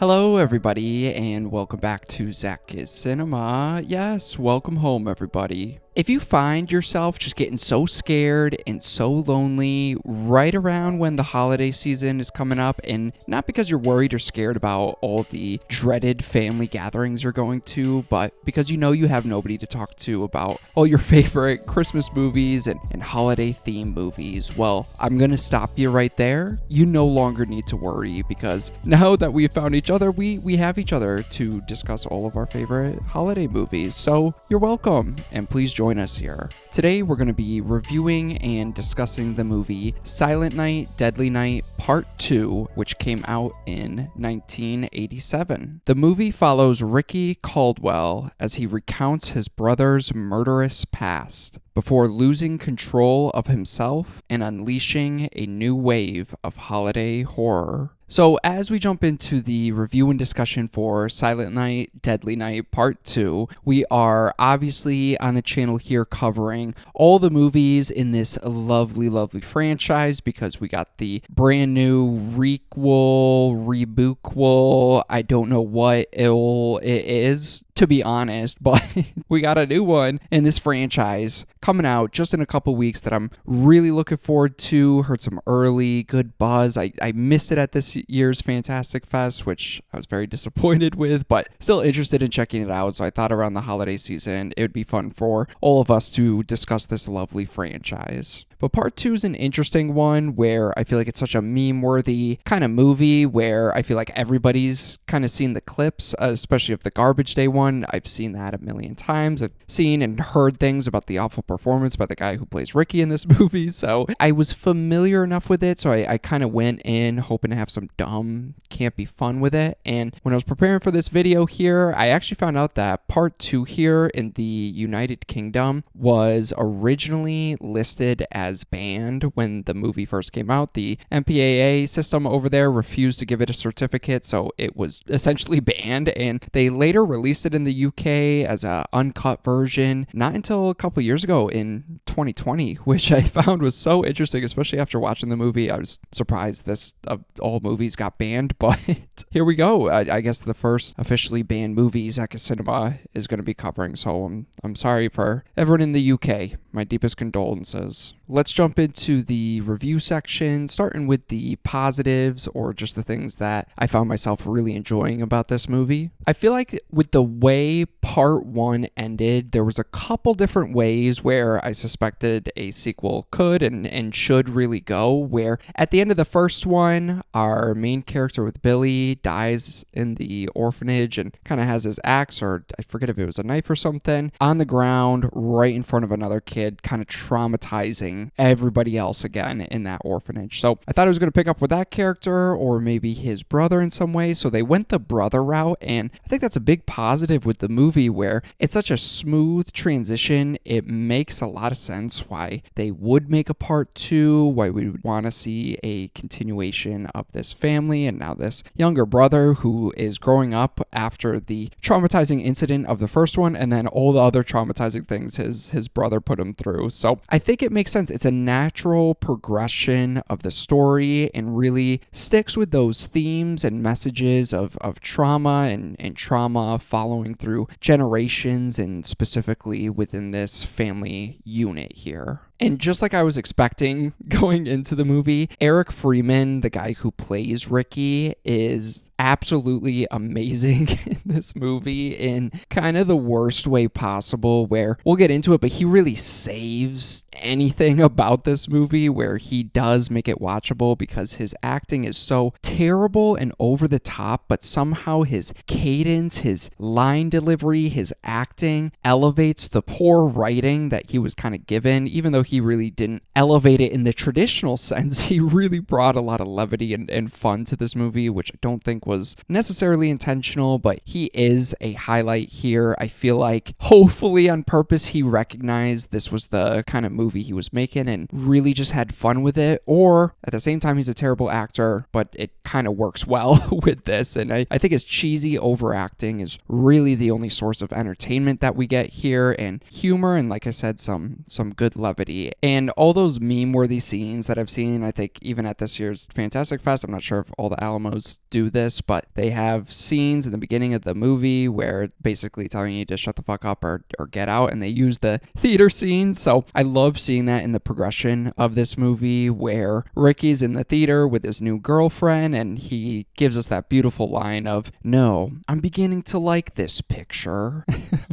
Hello, everybody, and welcome back to ZakIsCinema. Yes, welcome home, everybody. If you find yourself just getting so scared and so lonely right around when the holiday season is coming up, and not because you're worried or scared about all the dreaded family gatherings you're going to, but because you know you have nobody to talk to about all your favorite Christmas movies and holiday theme movies, well, I'm gonna stop you right there. You no longer need to worry, because now that we've found each other, we have each other to discuss all of our favorite holiday movies. So you're welcome, and please join us here. Today we're going to be reviewing and discussing the movie Silent Night, Deadly Night Part 2, which came out in 1987. The movie follows Ricky Caldwell as he recounts his brother's murderous past before losing control of himself and unleashing a new wave of holiday horror. So as we jump into the review and discussion for Silent Night, Deadly Night Part 2, we are obviously on the channel here covering all the movies in this lovely, lovely franchise, because we got the brand new rebootquel, I don't know what it is, to be honest, but we got a new one in this franchise coming out just in a couple weeks that I'm really looking forward to. Heard some early good buzz. I missed it at this year's Fantastic Fest, which I was very disappointed with, but still interested in checking it out. So I thought around the holiday season it would be fun for all of us to discuss this lovely franchise. But part 2 is an interesting one where I feel like it's such a meme-worthy kind of movie where I feel like everybody's kind of seen the clips, especially of the Garbage Day one. I've seen that a million times. I've seen and heard things about the awful performance by the guy who plays Ricky in this movie. So I was familiar enough with it. So I kind of went in hoping to have some dumb, campy fun with it. And when I was preparing for this video here, I actually found out that part 2 here in the United Kingdom was originally listed as banned when the movie first came out. The MPAA system over there refused to give it a certificate, so it was essentially banned, and they later released it in the UK as an uncut version not until a couple years ago in 2020, which I found was so interesting, especially after watching the movie. I was surprised this of all movies got banned, but here we go. I guess the first officially banned movie ZakIsCinema is going to be covering, so I'm sorry for everyone in the UK. My deepest condolences. Let's jump into the review section, starting with the positives or just the things that I found myself really enjoying about this movie. I feel like with the way part 1 ended, there was a couple different ways where I suspected a sequel could and should really go, where at the end of the first one, our main character with Billy dies in the orphanage and kind of has his axe, or I forget if it was a knife or something, on the ground right in front of another kid, kind of traumatizing everybody else again in that orphanage. So I thought I was going to pick up with that character or maybe his brother in some way. So they went the brother route, and I think that's a big positive with the movie where it's such a smooth transition. It makes a lot of sense why they would make a part 2, why we would want to see a continuation of this family and now this younger brother who is growing up after the traumatizing incident of the first one and then all the other traumatizing things his brother put him through. So I think it makes sense. It's a natural progression of the story and really sticks with those themes and messages of trauma and trauma following through generations and specifically within this family unit here. And just like I was expecting going into the movie, Eric Freeman, the guy who plays Ricky, is absolutely amazing in this movie in kind of the worst way possible, where we'll get into it, but he really saves anything about this movie where he does make it watchable because his acting is so terrible and over the top, but somehow his cadence, his line delivery, his acting elevates the poor writing that he was kind of given, even though he really didn't elevate it in the traditional sense. He really brought a lot of levity and fun to this movie, which I don't think was necessarily intentional, but he is a highlight here. I feel like hopefully on purpose he recognized this was the kind of movie he was making and really just had fun with it, or at the same time he's a terrible actor, but it kind of works well with this. And I think his cheesy overacting is really the only source of entertainment that we get here, and humor, and like I said, some good levity comedy. And all those meme-worthy scenes that I've seen, I think even at this year's Fantastic Fest, I'm not sure if all the Alamos do this, but they have scenes in the beginning of the movie where basically telling you to shut the fuck up or get out, and they use the theater scene. So I love seeing that in the progression of this movie where Ricky's in the theater with his new girlfriend, and he gives us that beautiful line of, "No, I'm beginning to like this picture."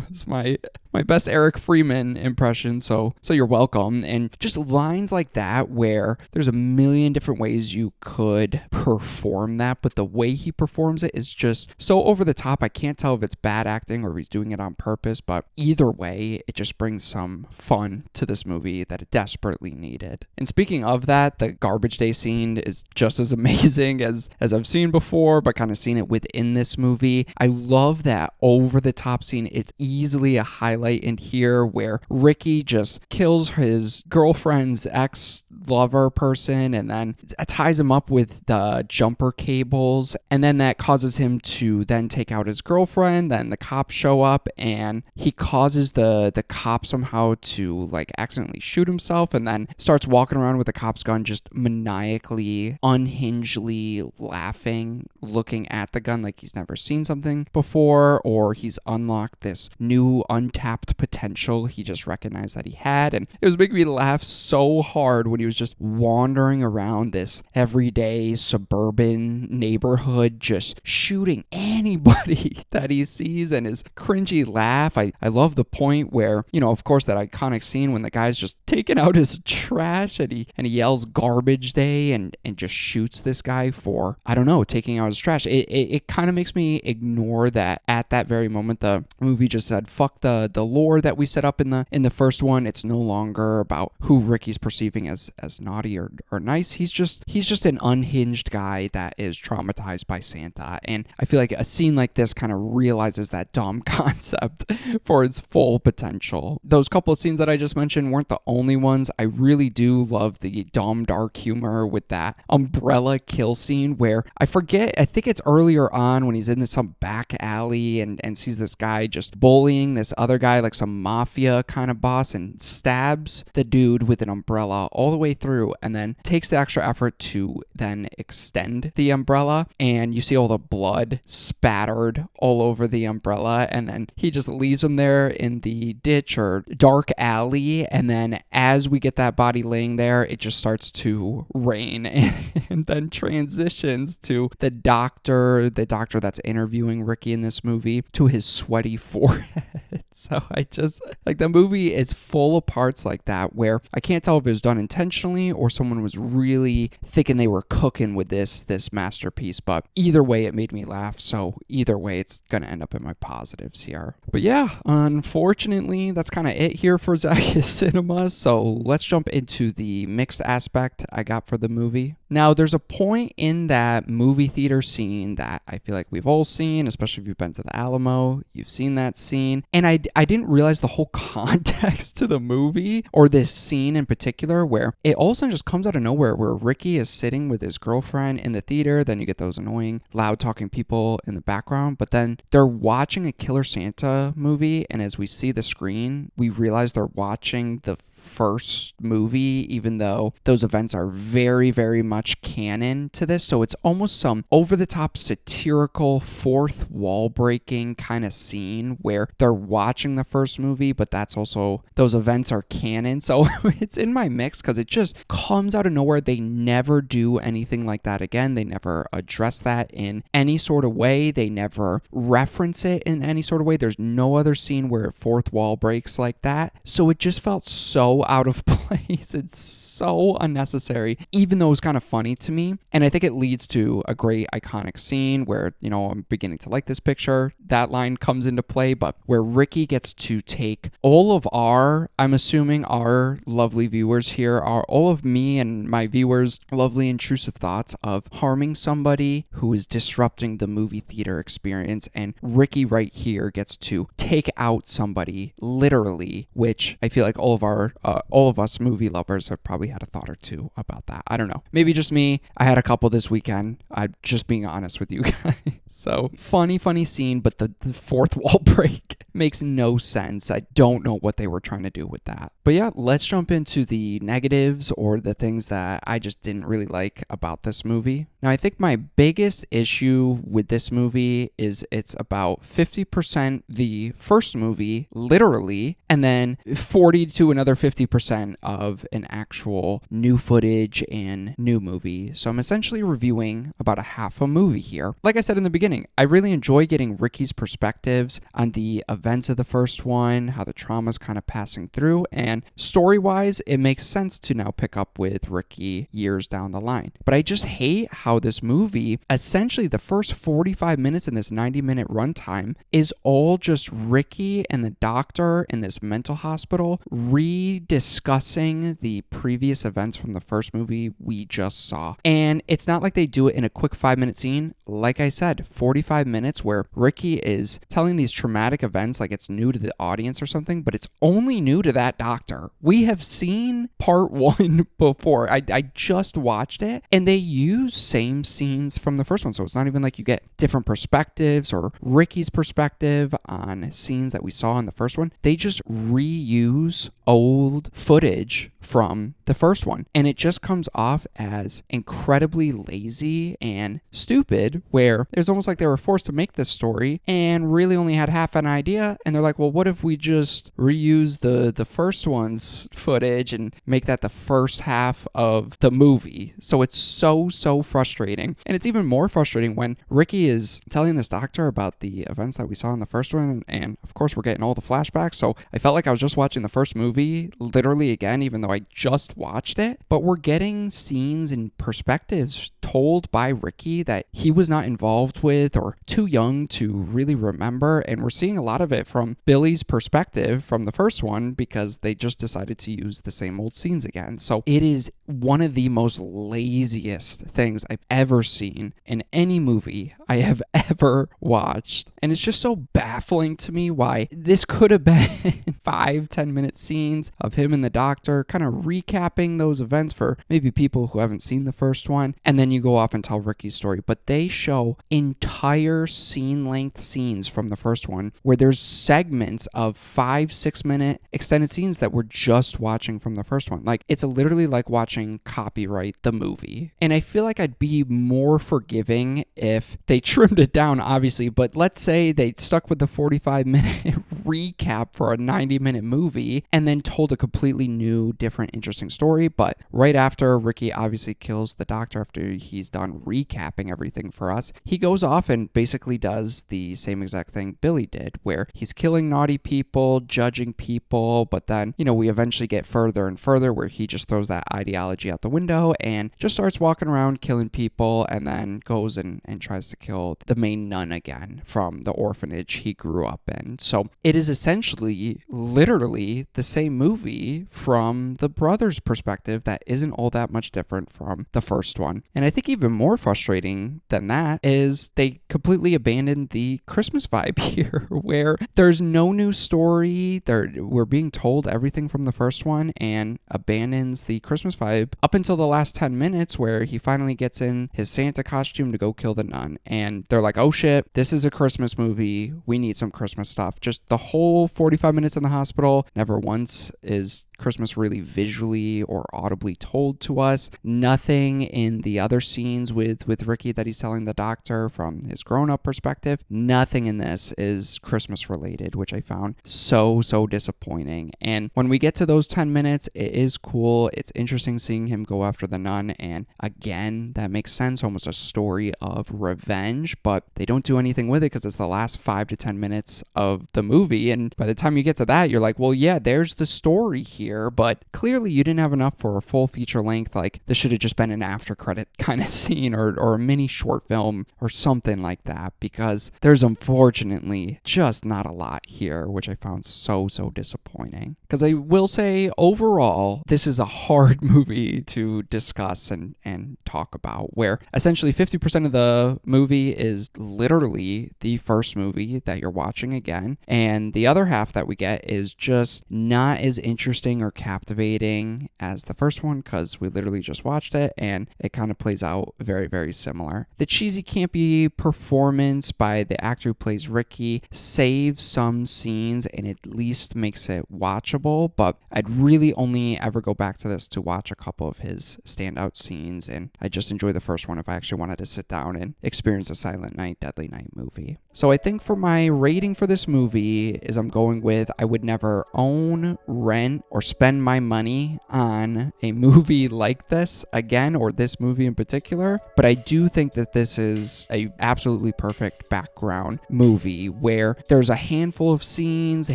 It's my best Eric Freeman impression, so you're welcome. And just lines like that where there's a million different ways you could perform that, but the way he performs it is just so over the top. I can't tell if it's bad acting or if he's doing it on purpose, but either way, it just brings some fun to this movie that it desperately needed. And speaking of that, the garbage day scene is just as amazing as I've seen before, but kind of seen it within this movie. I love that over the top scene. It's easily a highlight in here where Ricky just kills his girlfriend's ex-lover person and then ties him up with the jumper cables, and then that causes him to then take out his girlfriend. Then the cops show up and he causes the cop somehow to like accidentally shoot himself, and then starts walking around with a cop's gun, just maniacally, unhingedly laughing, looking at the gun like he's never seen something before, or he's unlocked this new untapped potential he just recognized that he had. And it was making me laugh so hard when he was just wandering around this everyday suburban neighborhood, just shooting anybody that he sees, and his cringy laugh. I love the point where, you know, of course, that iconic scene when the guy's just taking out his trash and he yells garbage day and just shoots this guy for, I don't know, taking out his trash. It kind of makes me ignore that at that very moment the movie just said, fuck the lore that we set up in the first one. It's no longer about who Ricky's perceiving as naughty or nice. He's just an unhinged guy that is traumatized by Santa. And I feel like a scene like this kind of realizes that dumb concept for its full potential. Those couple of scenes that I just mentioned weren't the only ones. I really do love the dumb, dark humor with that umbrella kill scene where I think it's earlier on when he's in some back alley and sees this guy just bullying this other guy, like some mafia kind of boss, and stabs the dude with an umbrella all the way through, and then takes the extra effort to then extend the umbrella, and you see all the blood spattered all over the umbrella, and then he just leaves him there in the ditch or dark alley, and then as we get that body laying there, it just starts to rain and then transitions to the doctor that's interviewing Ricky in this movie, to his sweaty forehead. So I just, like, the movie is full of parts like that where I can't tell if it was done intentionally or someone was really thinking they were cooking with this masterpiece, but either way it made me laugh. So either way it's gonna end up in my positives here. But yeah, unfortunately that's kind of it here for ZakIsCinema. So let's jump into the mixed aspect I got for the movie. Now, there's a point in that movie theater scene that I feel like we've all seen, especially if you've been to the Alamo. You've seen that scene. And I didn't realize the whole context to the movie, or this scene in particular, where it all of a sudden just comes out of nowhere, where Ricky is sitting with his girlfriend in the theater. Then you get those annoying, loud-talking people in the background. But then they're watching a Killer Santa movie. And as we see the screen, we realize they're watching the first movie, even though those events are very, very much canon to this. So it's almost some over-the-top satirical fourth wall breaking kind of scene where they're watching the first movie, but that's also, those events are canon. So it's in my mix because it just comes out of nowhere. They never do anything like that again. They never address that in any sort of way. They never reference it in any sort of way. There's no other scene where fourth wall breaks like that. So it just felt so out of place. It's so unnecessary, even though it was kind of funny to me. And I think it leads to a great iconic scene where, you know, I'm beginning to like this picture. That line comes into play, but where Ricky gets to take all of I'm assuming our lovely viewers here are all of me and my viewers' lovely intrusive thoughts of harming somebody who is disrupting the movie theater experience. And Ricky right here gets to take out somebody literally, which I feel like all of our all of us movie lovers have probably had a thought or two about that. I don't know. Maybe just me. I had a couple this weekend. I'm just being honest with you guys. So funny scene, but the fourth wall break makes no sense. I don't know what they were trying to do with that. But yeah, let's jump into the negatives or the things that I just didn't really like about this movie. Now, I think my biggest issue with this movie is it's about 50% the first movie, literally, and then 40 to another 50% of an actual new footage and new movie. So I'm essentially reviewing about a half a movie here. Like I said in the beginning, I really enjoy getting Ricky's perspectives on the events of the first one, how the trauma's kind of passing through, and story-wise, it makes sense to now pick up with Ricky years down the line. But I just hate how this movie, essentially the first 45 minutes in this 90-minute runtime, is all just Ricky and the doctor in this mental hospital rediscussing the previous events from the first movie we just saw. And it's not like they do it in a quick 5-minute scene. Like I said, 45 minutes where Ricky is telling these traumatic events like it's new to the audience or something, but it's only new to that doctor. We have seen part one before. I just watched it, and they use same scenes from the first one, so it's not even like you get different perspectives or Ricky's perspective on scenes that we saw in the first one. They just reuse old footage from the first one, and it just comes off as incredibly lazy and stupid, where it's almost like they were forced to make this story and really only had half an idea, and they're like, well, what if we just reuse the first one's footage and make that the first half of the movie? So it's so frustrating, and it's even more frustrating when Ricky is telling this doctor about the events that we saw in the first one, and of course we're getting all the flashbacks, so I felt like I was just watching the first movie literally again, even though I just watched it. But we're getting scenes and perspectives told by Ricky that he was not involved with or too young to really remember, and we're seeing a lot of it from Billy's perspective from the first one because they just decided to use the same old scenes again. So it is one of the most laziest things I've ever seen in any movie I have ever watched, and it's just so baffling to me why this could have been 5-10 minute scenes of him and the doctor kind of recapping those events for maybe people who haven't seen the first one, and then you go off and tell Ricky's story. But they show entire scene length scenes from the first one where there's segments of 5-6 minute extended scenes that we're just watching from the first one. Like, it's literally like watching Copyright the movie, and I feel like I'd be more forgiving if they trimmed it down, obviously, but let's say they stuck with the 45-minute recap for a 90-minute movie and then told a completely new, different, interesting story. But right after Ricky obviously kills the doctor, after he's done recapping everything for us, he goes off and basically does the same exact thing Billy did, where he's killing naughty people, judging people, but then, we eventually get further and further where he just throws that ideology out the window and just starts walking around killing people, and then goes and tries to kill the main nun again from the orphanage he grew up in. So it is essentially literally the same movie from the brother's perspective that isn't all that much different from the first one. And I think even more frustrating than that is they completely abandoned the Christmas vibe here, where there's no new story. We're being told everything from the first one, and abandons the Christmas vibe up until the last 10 minutes where he finally gets in his Santa costume to go kill the nun. And they're like, oh shit, this is a Christmas movie. We need some Christmas stuff. Just the whole 45 minutes in the hospital, never once is Christmas really visually or audibly told to us. Nothing in the other scenes with Ricky that he's telling the doctor from his grown-up perspective. Nothing in this is Christmas related, which I found so disappointing. And when we get to those 10 minutes, it is cool. It's interesting seeing him go after the nun, and again, that makes sense, almost a story of revenge, but they don't do anything with it because it's the last 5 to 10 minutes of the movie, and by the time you get to that, you're like, well, yeah, there's the story here, but clearly you didn't have enough for a full feature length. Like, this should have just been an after credit kind of scene or a mini short film or something like that, because there's unfortunately just not a lot here, which I found so disappointing. Because I will say, overall, this is a hard movie to discuss and talk about, where essentially 50% of the movie is literally the first movie that you're watching again, and then the other half that we get is just not as interesting or captivating as the first one, because we literally just watched it and it kind of plays out very, very similar. The cheesy, campy performance by the actor who plays Ricky saves some scenes and at least makes it watchable, but I'd really only ever go back to this to watch a couple of his standout scenes, and I just enjoy the first one if I actually wanted to sit down and experience a Silent Night, Deadly Night movie. So I think for my rating for this movie is I'm going with I would never own, rent, or spend my money on a movie like this again, or this movie in particular, but I do think that this is a absolutely perfect background movie where there's a handful of scenes, a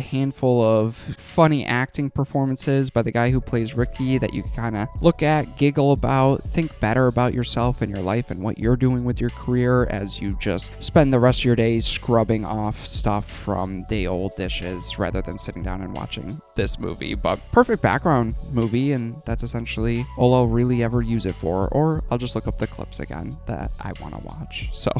handful of funny acting performances by the guy who plays Ricky that you can kind of look at, giggle about, think better about yourself and your life and what you're doing with your career as you just spend the rest of your days scrubbing off stuff from day old dishes rather than sitting down and watching this movie. But perfect background movie, and that's essentially all I'll really ever use it for, or I'll just look up the clips again that I want to watch. So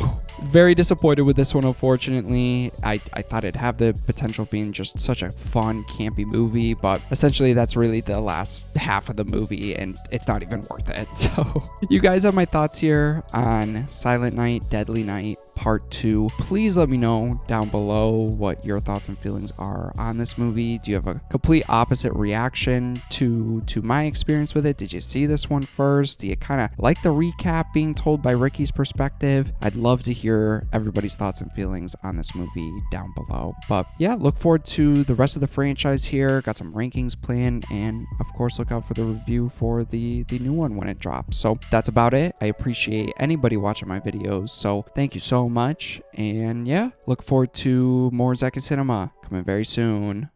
very disappointed with this one, unfortunately. I thought it'd have the potential of being just such a fun, campy movie, but essentially that's really the last half of the movie and it's not even worth it. So you guys have my thoughts here on Silent Night, Deadly Night Part 2. Please let me know down below what your thoughts and feelings are on this movie. Do you have a complete opposite reaction to my experience with it? Did you see this one first? Do you kind of like the recap being told by Ricky's perspective? I'd love to hear everybody's thoughts and feelings on this movie down below. But yeah, look forward to the rest of the franchise here. Got some rankings planned, and of course look out for the review for the new one when it drops. So that's about it. I appreciate anybody watching my videos, so thank you so much. And yeah, look forward to more ZakIsCinema coming very soon.